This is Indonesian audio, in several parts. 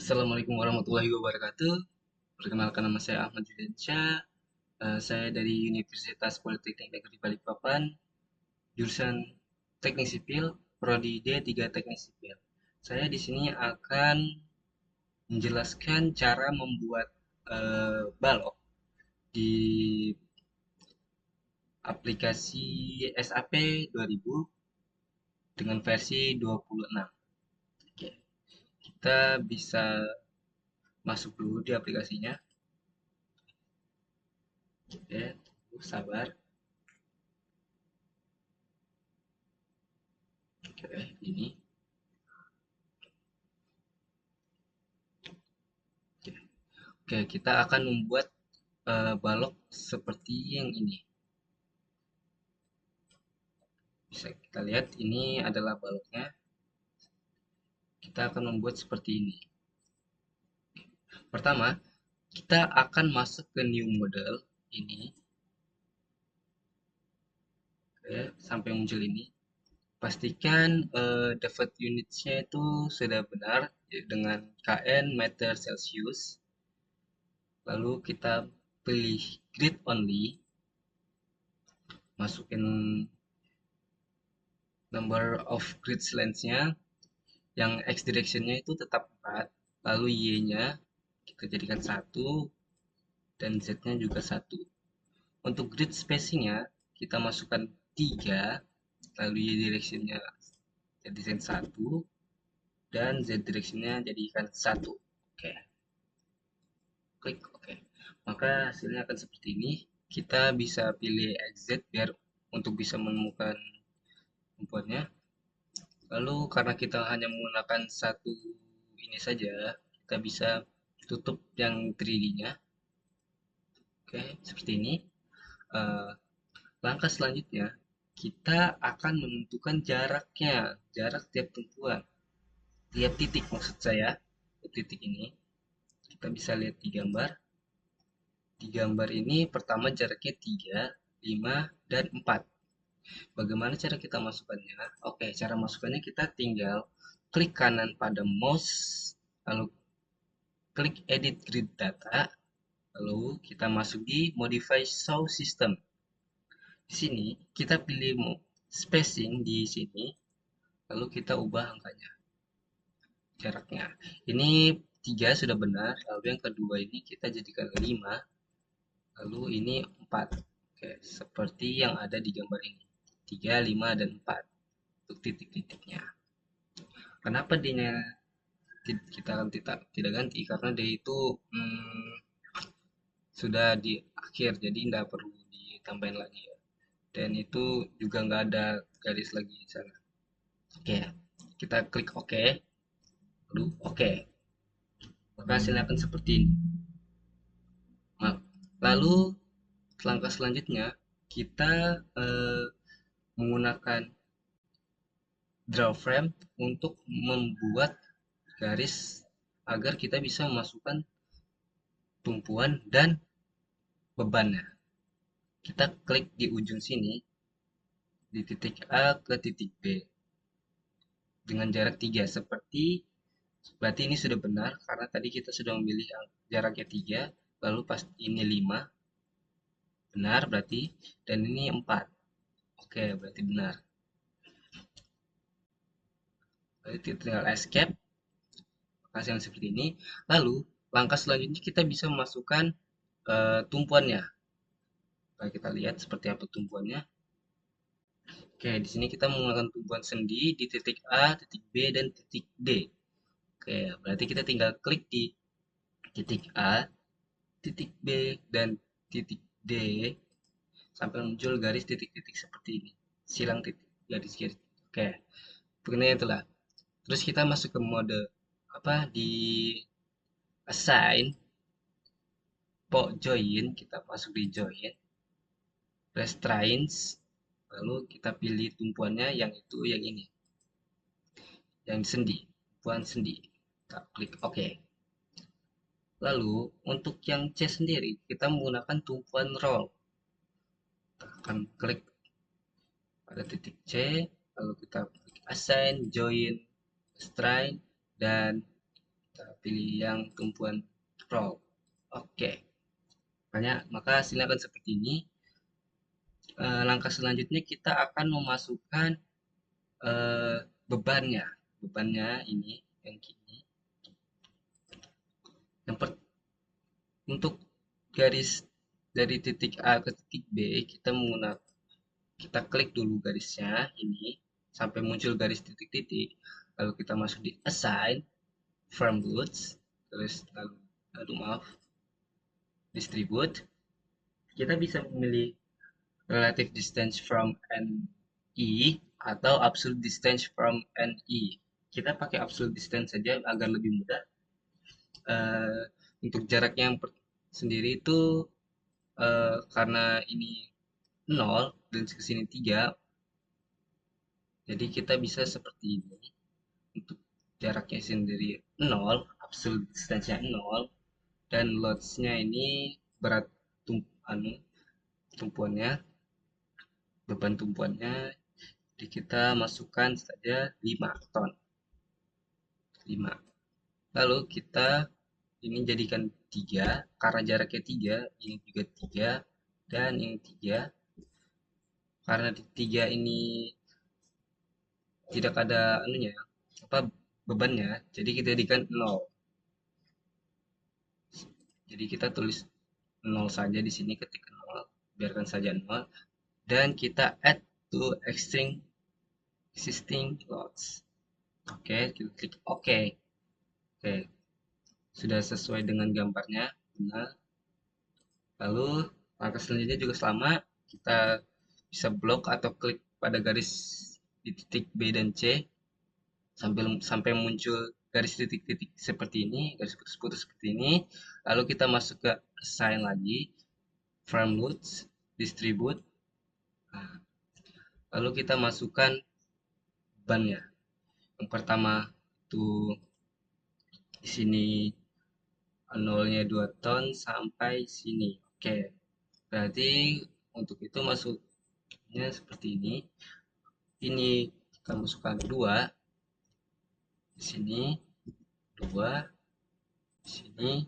Assalamualaikum warahmatullahi wabarakatuh. Perkenalkan, nama saya Ahmad Juliansyah. Saya dari Universitas Politeknik Negeri Balikpapan, jurusan Teknik Sipil, Prodi D3 Teknik Sipil. Saya di sini akan menjelaskan cara membuat balok di aplikasi SAP 2000 dengan versi 26. Oke, kita bisa masuk dulu di aplikasinya. Oke, sabar. Oke, ini. Oke, kita akan membuat balok seperti yang ini. Bisa kita lihat ini adalah baloknya. Kita akan membuat seperti ini. Pertama, kita akan masuk ke new model ini. Oke, sampai muncul ini. Pastikan default unitsnya itu sudah benar dengan KN meter Celsius. Lalu kita pilih grid only. Masukin number of grid lengths-nya. Yang X direction-nya itu tetap 4, lalu Y-nya kita jadikan 1, dan Z-nya juga 1. Untuk grid spacing-nya kita masukkan 3, lalu Y direction-nya jadikan 1, dan Z direction-nya jadikan 1. Oke, klik OK. Maka hasilnya akan seperti ini. Kita bisa pilih exit biar untuk bisa menemukan tumpuannya. Lalu karena kita hanya menggunakan satu ini saja, kita bisa tutup yang 3D-nya. Oke, seperti ini. Eh, Langkah selanjutnya, kita akan menentukan jaraknya, jarak tiap tumpuan, tiap titik maksud saya, titik ini. Kita bisa lihat di gambar. Di gambar ini pertama jaraknya 3, 5, dan 4. Bagaimana cara kita masukkannya? Oke, cara masukkannya kita tinggal klik kanan pada mouse, lalu klik edit grid data, lalu kita masuk di modify show system. Di sini kita pilih spacing di sini, lalu kita ubah angkanya, jaraknya. Ini 3 sudah benar, lalu yang kedua ini kita jadikan 5, lalu ini 4. Oke, seperti yang ada di gambar ini. 3, 5, dan 4 untuk titik-titiknya. Kenapa dia kita tidak ganti? Karena dia itu sudah di akhir, jadi nggak perlu ditambahin lagi ya. Dan itu juga nggak ada garis lagi di sana. Oke, kita klik OK. Lalu OK, maka hasilnya akan seperti ini. Lalu langkah selanjutnya kita menggunakan draw frame untuk membuat garis agar kita bisa memasukkan tumpuan dan bebannya. Kita klik di ujung sini, di titik A ke titik B dengan jarak 3, seperti berarti ini sudah benar karena tadi kita sudah memilih jaraknya 3, lalu pas ini 5, benar berarti, dan ini 4. Oke, berarti benar. Berarti tinggal escape, hasil seperti ini. Lalu langkah selanjutnya kita bisa memasukkan tumpuannya. Nah, kita lihat seperti apa tumpuannya. Oke, di sini kita menggunakan tumpuan sendi di titik A, titik B, dan titik D. Oke, berarti kita tinggal klik di titik A, titik B, dan titik D sampai muncul garis titik-titik seperti ini. Silang titik, garis-garis. Oke, pokoknya itulah. Terus kita masuk ke mode apa di assign join, kita masuk di join, restraints, lalu kita pilih tumpuannya yang itu, yang ini, yang sendi, tumpuan sendi. Kita klik OK. Lalu untuk yang C sendiri kita menggunakan tumpuan roll. Kita akan klik pada titik C, lalu kita klik assign, join, restrain, dan kita Kita pilih yang tumpuan roll. Oke. Maka hasilnya akan seperti ini. Langkah selanjutnya kita akan memasukkan eh, bebannya. Bebannya ini yang kini. Yang untuk garis dari titik A ke titik B, kita klik dulu garisnya ini sampai muncul garis titik-titik. Lalu kita masuk di assign from goods, terus lalu maaf, distribute. Kita bisa memilih relative distance from NE atau absolute distance from NE. Kita pakai absolute distance saja agar lebih mudah. Untuk jaraknya yang sendiri itu karena ini 0 dan kesini 3, jadi kita bisa seperti ini. Untuk jaraknya sendiri 0, absolute distance-nya 0, dan loads-nya ini berat tumpuannya, beban tumpuannya, jadi kita masukkan saja 5 ton. 5. Lalu kita ini jadikan 3, karena jaraknya 3, ini juga 3, dan ini 3. Karena 3 ini tidak ada anunya, bebannya, jadi kita jadikan 0. Jadi kita tulis 0 saja di sini, ketik 0, biarkan saja 0, dan kita add to existing loads. Oke, kita klik OK. Oke, sudah sesuai dengan gambarnya, benar. Lalu langkah selanjutnya juga sama, kita bisa blok atau klik pada garis di titik B dan C sampai muncul garis titik-titik seperti ini, garis putus-putus seperti ini. Lalu kita masuk ke assign lagi, from loads, distribute. Nah, lalu kita masukkan bannya. Yang pertama itu di sini nolnya 2 ton sampai sini. Oke. Berarti untuk itu masuknya seperti ini. Ini kita masukkan 2 di sini, 2 di sini,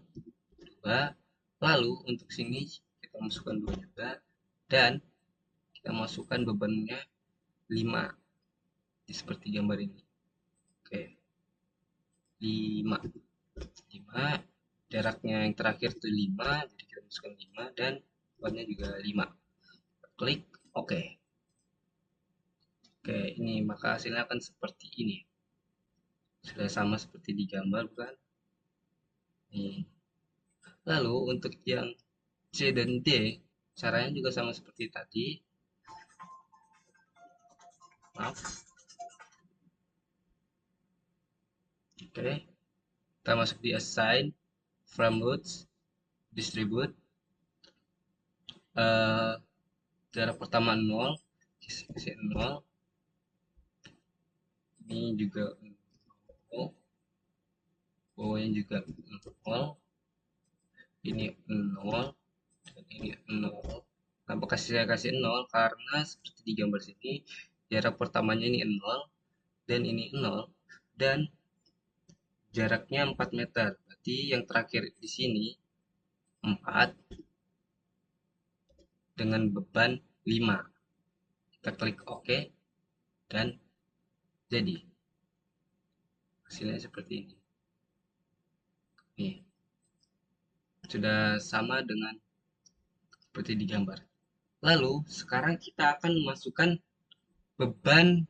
2. Lalu untuk sini kita masukkan 2 juga, dan kita masukkan bebannya 5 seperti gambar ini. Oke. 5. Jaraknya yang terakhir itu 5, jadi kita masukkan 5, dan bebannya juga 5. Klik OK. Oke, ini maka hasilnya akan seperti ini. Sudah sama seperti di gambar, bukan? Nih. Lalu untuk yang C dan D, caranya juga sama seperti tadi. Maaf. Oke. Kita masuk di assign, from loads, distribute. Jarak pertama 0, kasih 0. Ini juga 0. Bawahnya juga 0. Ini 0. Dan ini 0. Kenapa saya kasih 0? Karena seperti di gambar sini, jarak pertamanya ini 0, dan ini 0, dan jaraknya 4 meter. Berarti yang terakhir di sini 4 dengan beban 5. Kita klik OK, dan jadi hasilnya seperti ini. Nih, sudah sama dengan seperti di gambar. Lalu sekarang kita akan memasukkan beban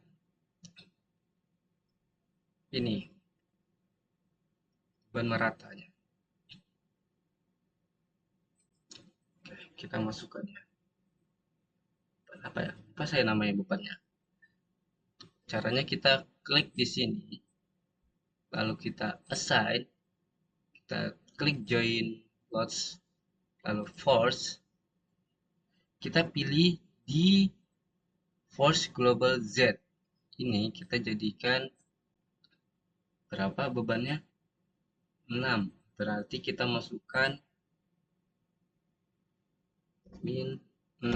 ini, beban meratanya. Oke, kita masukkan ya. Apa ya? Apa saya namanya bebannya? Caranya kita klik di sini, lalu kita assign, kita klik join loads, lalu force, kita pilih di force global Z. Ini kita jadikan berapa bebannya? 6. Berarti kita masukkan min 6.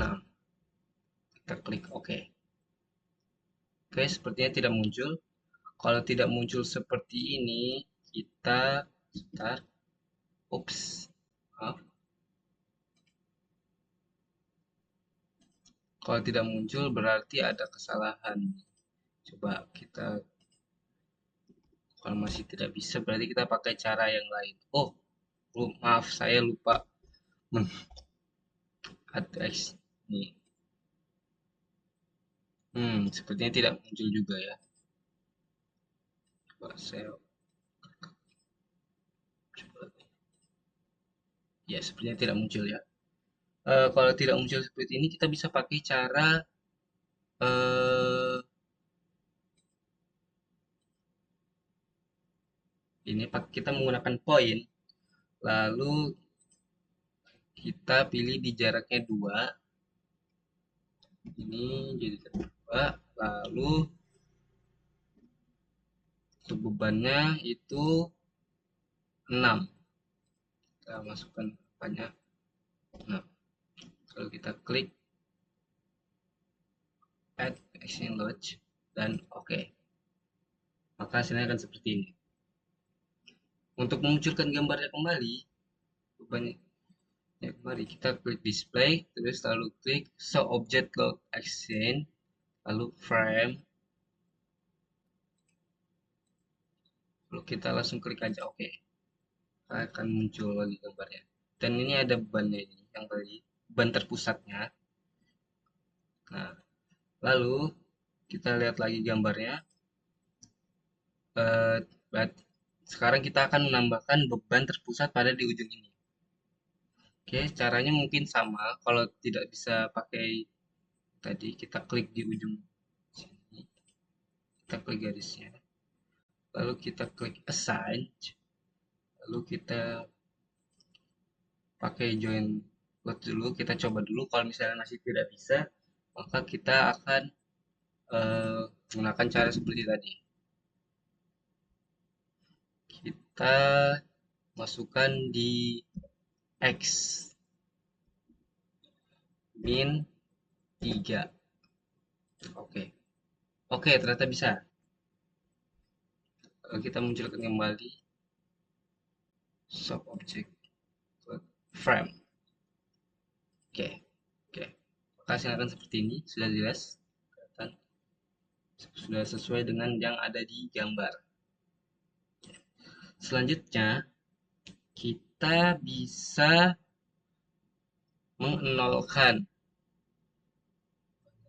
Kita klik OK. Oke, sepertinya tidak muncul. Kalau tidak muncul seperti ini, kita Sebentar. Ups. Maaf. Kalau tidak muncul berarti ada kesalahan. Coba kita, kalau masih tidak bisa berarti kita pakai cara yang lain. Oh, maaf saya lupa add X nih. Sepertinya tidak muncul juga ya. Coba saya coba. Ya, sepertinya tidak muncul ya. Kalau tidak muncul seperti ini, kita bisa pakai cara eh ini kita menggunakan poin, lalu kita pilih di jaraknya 2, ini jadi 2, lalu untuk bebannya itu 6. Kita masukkan banyak 6. Kalau kita klik add action lodge dan oke, maka hasilnya akan seperti ini. Untuk memunculkan gambarnya kembali, bebannya ya, kembali kita klik display, terus lalu klik show object load action, lalu frame, lalu kita langsung klik aja oke, akan muncul lagi gambarnya. Dan ini ada bebannya ini yang tadi, beban terpusatnya. Nah, lalu kita lihat lagi gambarnya. Eh, Sekarang kita akan menambahkan beban terpusat pada di ujung ini. Oke, caranya mungkin sama. Kalau tidak bisa pakai tadi, kita klik di ujung sini, kita klik garisnya, lalu kita klik assign, lalu kita pakai join load dulu, kita coba dulu. Kalau misalnya masih tidak bisa, maka kita akan menggunakan cara seperti tadi. Kita masukkan di X min 3. Oke. Oke, ternyata bisa. Kalau kita munculkan kembali sub object frame. Oke. Oke. Maka hasilnya akan seperti ini, sudah jelas. Kelihatan. Sudah sesuai dengan yang ada di gambar. Selanjutnya, kita bisa mengnolkan.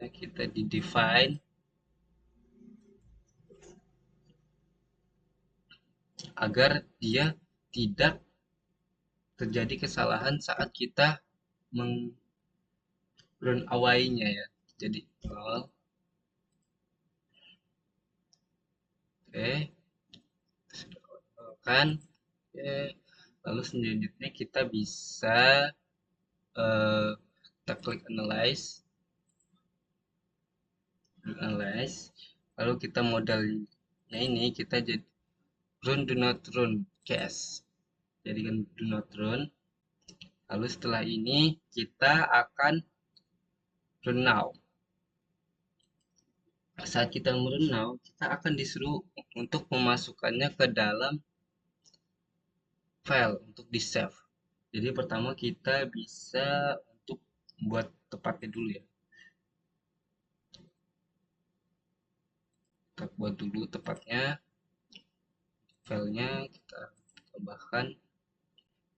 Kita di define agar dia tidak terjadi kesalahan saat kita run away-nya ya. Jadi 0. Oke, kan. Oke. Lalu selanjutnya kita bisa kita klik analyze, lalu kita modalnya ini kita jadi run do not run case, jadikan do not run. Lalu setelah ini kita akan run now. Saat kita merun now, kita akan disuruh untuk memasukkannya ke dalam file untuk di save. Jadi pertama kita bisa untuk membuat tepatnya dulu ya. Kita buat dulu tepatnya, filenya kita tambahkan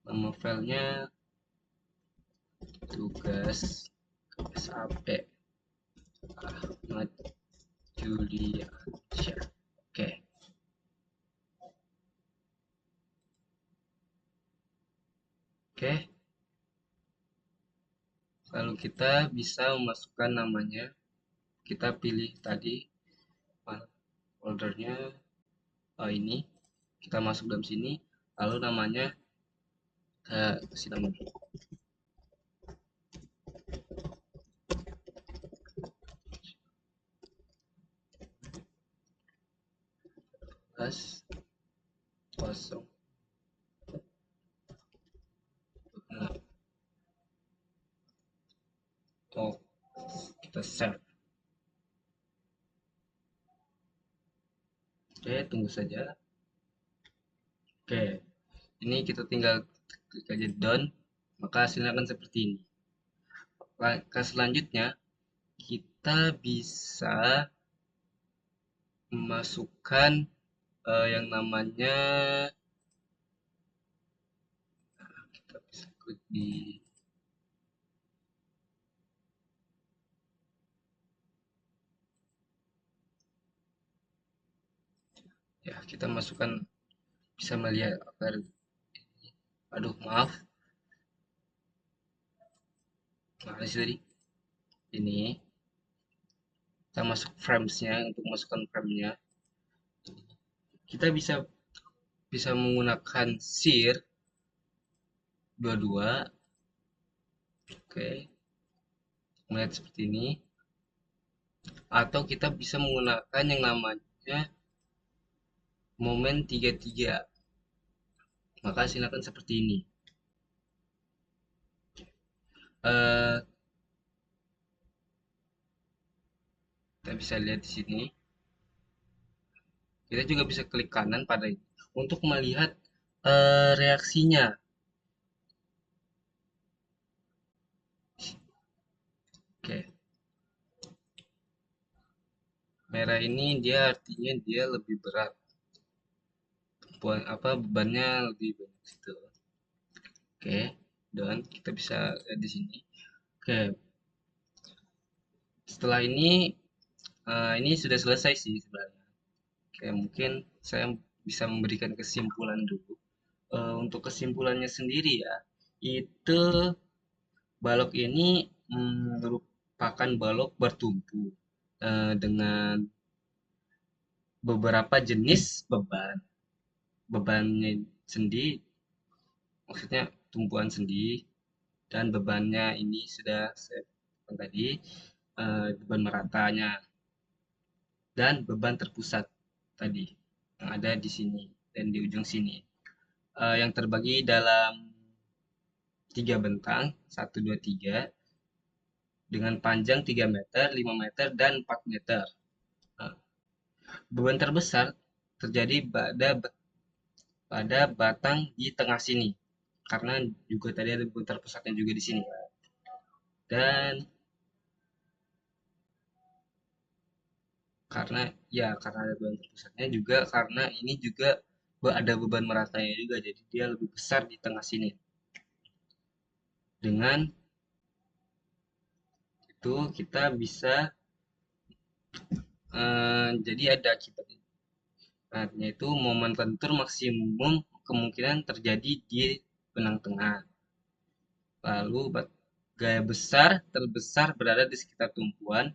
nama filenya tugas SAP Ahmad Juliansyah. Oke. Oke. Lalu kita bisa memasukkan namanya. Kita pilih tadi foldernya ini. Kita masuk dalam sini. Lalu namanya kasih nama dulu. Kosong. Nah, oh, kita save. Oke, tunggu saja. Oke, Ini kita tinggal klik aja done, maka hasilnya akan seperti ini. Langkah selanjutnya, kita bisa memasukkan yang namanya, kita bisa klik di, ya kita masukkan, bisa melihat aduh maaf, mana sih tadi, ini kita masuk framesnya. Untuk masukkan framenya, kita bisa bisa menggunakan shear dua-dua. Oke, melihat seperti ini, atau kita bisa menggunakan yang namanya momen 33, maka silakan seperti ini. eh kita bisa lihat di sini, kita juga bisa klik kanan pada ini untuk melihat reaksinya. Oke, merah ini dia artinya dia lebih berat, bebannya lebih banyak gitu. Oke, dan kita bisa lihat di sini. Oke, setelah ini sudah selesai sih sebenarnya. Oke, mungkin saya bisa memberikan kesimpulan dulu. Untuk kesimpulannya sendiri ya, itu balok ini merupakan balok bertumpu dengan beberapa jenis beban. Bebannya sendi, maksudnya tumpuan sendi, dan bebannya ini sudah saya sebutkan tadi, beban meratanya dan beban terpusat tadi yang ada di sini dan di ujung sini, yang terbagi dalam tiga bentang, satu 2 3, dengan panjang 3 meter, 5 meter, dan 4 meter. Nah, beban terbesar terjadi pada batang di tengah sini, karena juga tadi ada beban terpusatnya juga di sini. Dan karena karena ada beban terpusatnya juga, karena ini juga ada beban meratanya juga, jadi dia lebih besar di tengah sini. Dengan itu kita bisa jadi ada akibatnya. Yaitu momen lentur maksimum kemungkinan terjadi di benang tengah. Lalu gaya besar terbesar berada di sekitar tumpuan,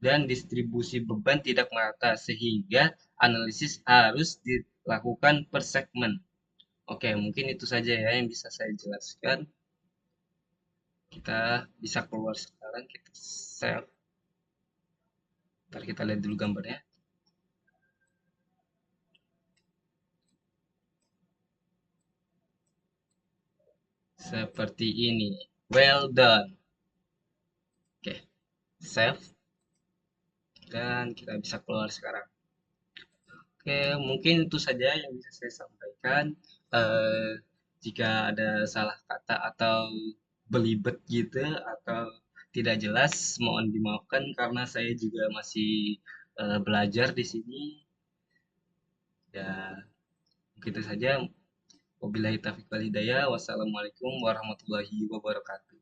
dan distribusi beban tidak merata sehingga analisis harus dilakukan per segmen. Oke, mungkin itu saja ya yang bisa saya jelaskan. Kita bisa keluar sekarang, kita save. Ntar kita lihat dulu gambarnya. Seperti ini. Well done. Oke, save. Dan kita bisa keluar sekarang. Oke, mungkin itu saja yang bisa saya sampaikan. Eh, Jika ada salah kata atau belibet gitu atau tidak jelas, mohon dimaafkan karena saya juga masih belajar di sini. Ya, begitu saja. Wabillahi taufiq wal hidayah. Wassalamualaikum warahmatullahi wabarakatuh.